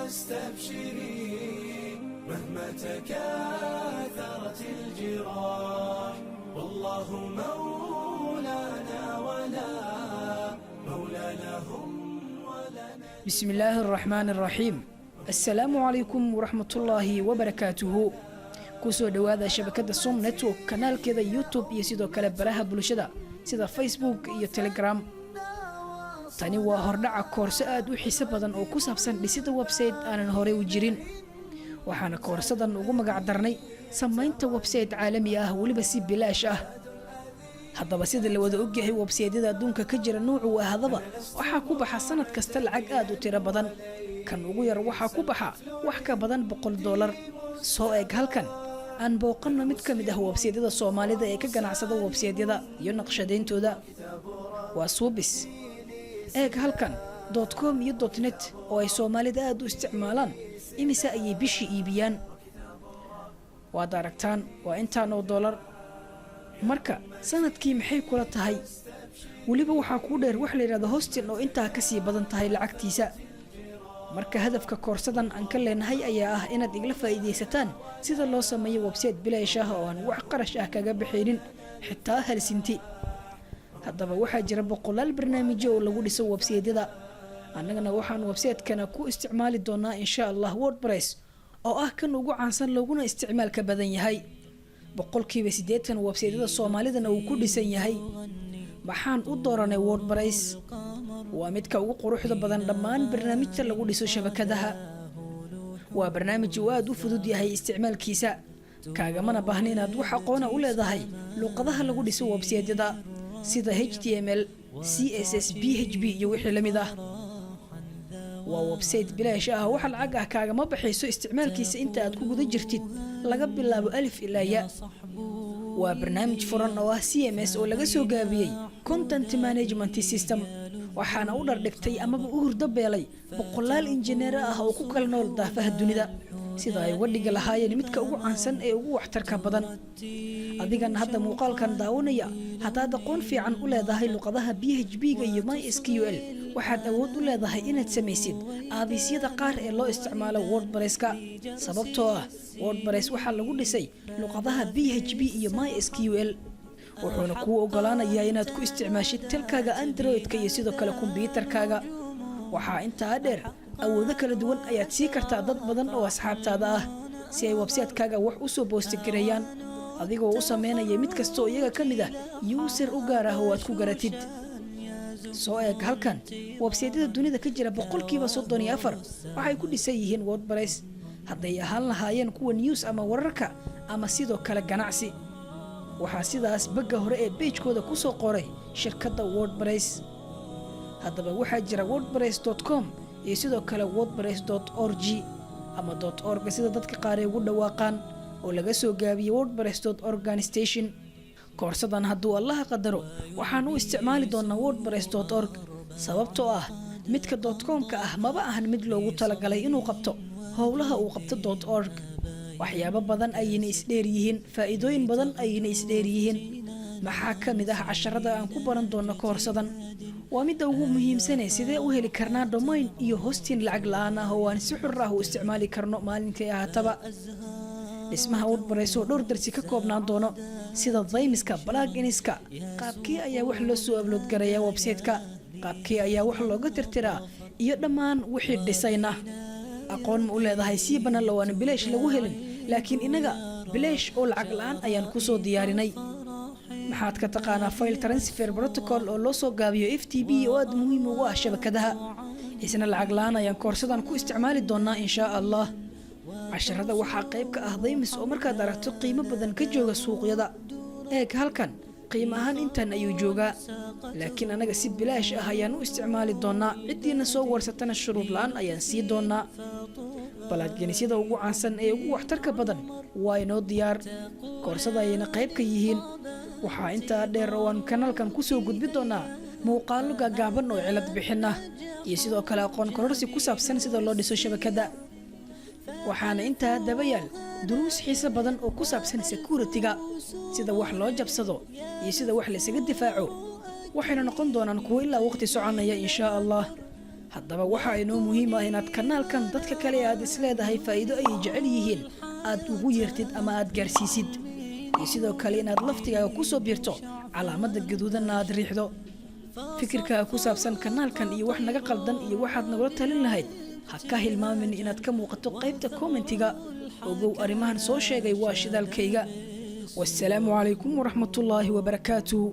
واستبشري مهما تكاثرت الجراح والله مولانا ولا مولى لهم ولنا. بسم الله الرحمن الرحيم. السلام عليكم ورحمة الله وبركاته. kusoo dhawaada shabakada Som Network kanaalkeeda YouTube iyo sidoo kale baraha bulshada sida Facebook iyo Telegram. tani waa hordhaca koorso aad u xiiso badan oo ku saabsan dhisida website aanan hore u jirin. waxaana koorsadan ugu magac darnay samaynta website caalami ah waliba si bilaash ah. haddaba sida la wada ogyahay website-yada adduunka ka jira nooc uu ahaadaba waxaa ku baxa sanad kasta lacag aad u tiro badan. kan ugu yar waxaa ku baxa wax ka badan $100. soo eeg halkan aan booqano mid ka mid ah website-yada Soomaalida ee ka ganacsada website-yada iyo naqshadeyntooda. waa Suubis. eeg halkan .com iyo .net oo ay Soomaalida aad u isticmaalaan imisa ayay bishii iibiyaan. waad aragtaan waa intaan oo $. marka sanadkii maxay kula tahay? waliba waxaa ku dheer wax la yiraahdo hosting oo intaa ka sii badan tahay lacagtiisa. marka hadafka koorsadan aan ka leenahay ayaa ah inaad igla faa'iideysataan sida loo sameeyo website bilaash ah oo aan wax qarash ah kaga bixinin xitaa hal sinti. haddaba waxaa jira boqolaal barnaamijyo oo lagu dhiso website-yada. annagana waxaan website-kana ku isticmaali doonaa insha Allah WordPress oo ah kan ugu caansan looguna isticmaalka badan yahay. 80% website-yada Soomaalidana uu ku dhisan yahay. maxaan u dooranay WordPress? waa midka ugu quruxda badan dhammaan barnaamijta lagu dhiso shabakadaha. waa barnaamij uu aad u fudud yahay isticmaalkiisa, kaagamana baahna inaad wax aqoon u leedahay luqadaha lagu dhiso website-yada sida HTML, CSS, PHP iyo wixii la mid ah. waa website bilaash ah wax lacag ah kaagama baxayso isticmaalkiisa inta aad ku guda jirtid laga bilaabo alif ilaa ya. waa barnaamij furan oo ah CMS oo laga soo gaabiyey Content Management System, waxaana u dhardhigtay amaba u hurdabeelay boqolaal injineer ah oo ku kala nool daafaha dunida sida ay wadhiga lahaayeen midka ugu caansan ee ugu waxtarka badan. adigan hadda muuqaalkan daawanaya haddaad aqoon fiican u leedahay luqadaha PHP-ga iyo MySQL waxaad awood u leedahay inaad samaysid aabisyada qaar ee loo isticmaalo WordPress-ka. sababtoo ah WordPress waxaa lagu dhisay luqadaha PHP iyo MySQL, wuxuuna kuu ogolaanayaa inaad ku isticmaashid telkaaga Android-ka iyo sidoo kale kombiyuutarkaaga. waxaa intaa dheer awoodo kala duwan ayaad sii kartaa dad badan oo asxaabtaada ah si ay website-kaaga wax u soo boostigareeyaan adigoo u sameynaya mid kasta oo iyaga ka mid ah user u gaar ah oo aad ku garatid. soo eeg halkan website-yada dunida ka jira 34% waxay ku dhisan yihiin WordPress, hadday ahaan lahaayeen kuwa news ama wararka ama sidoo kale ganacsi. waxaa sidaas bagga hore ee page-kooda ku soo qoray shirkadda WordPress. haddaba waxaa jira wordpress.com iyo sidoo kale wordpress.org ama .org sida dadka qaar ay ugu dhawaaqaan oo laga soo gaabiyey wordpress.organisation. koorsadan hadduu Allah qadaro waxaan u isticmaali doonaa wordpress.org sababtoo ah midka .com-ka ah maba ahan mid loogu talagalay inuu qabto howlaha uu qabto .org. waxyaabo badan ayayna isdheer yihiin, faa'iidooyin badan ayayna isdheer yihiin. maxaa ka mid ah casharada aan ku baran doono koorsadan? waa midda ugu muhiimsan ee sidee u heli karnaa domain iyo hosting lacag la'aan ah oo aan si xor ah u isticmaali karno maalinkii ahaataba. dhismaha WordPress oo dhowr darsi ka koobnaan doono sida themska, plugins-ka, qaabkii ayaa wax loo soo upload gareeyaa website-ka, qaabkii ayaa wax looga tirtiraa iyo dhammaan wixii dhisayna. aqoon ma u leedahay si banaan loo aan bilaash lagu helin, laakiin inaga bilaash oo lacag la'aan ayaan ku soo diyaarinay. maxaad ka taqaanaa file transfer protocol oo loo soo gaabiyo FTP oo aad muhiim ugu ah shabakadaha? isna lacag la'aan ayaan koorsadan ku isticmaali doonaa insha Allah. casharada waxaa qayb ka ah themes oo markaad aragto qiimo badan ka jooga suuqyada. eeg halkan qiimo ahaan intan ayuu joogaa, laakiin anaga si bilaash ah ayaan u isticmaali doonaa. cidiina soo warsatana shuruud la'aan ayaan sii doonaa. balaageenisyada ugu caansan ee ugu waxtarka badan waa inoo diyaar, koorsada ayayna qayb ka yihiin. waxaa intaa dheer oo aan kanaalkan ku soo gudbi doonaa muuqaalo gaagaaban oo cilad bixin ah iyo sidoo kale aqoon kororsi ku saabsan sida loo dhiso shabakada. waxaana intaa daba yaal duruus xiiso badan oo ku saabsan security-ga, sida wax loo jabsado iyo sida wax la isaga difaaco. waxayna noqon doonaan kuwo ilaa waqti soconaya insha Allah. haddaba waxa inoo muhiim ah inaad kanaalkan dadka kale aad isleedahay faa'iido ay jecel yihiin aad ugu yeertid ama aad gaarsiisid iyo sidoo kale inaad laftigaaga ku soo biirto calaamadda gaduudanna aad riixdo fikirkaaga ku saabsan kanaalkan iyo wax naga qaldan iyo waxaad nagula talin lahayd ha ka hilmaamin inaad ka muuqato qaybta kommentiga ogow arrimahan soo sheegay waa shidaalkayga wassalaamu calaykum waraxmatullaahi wabarakaatuh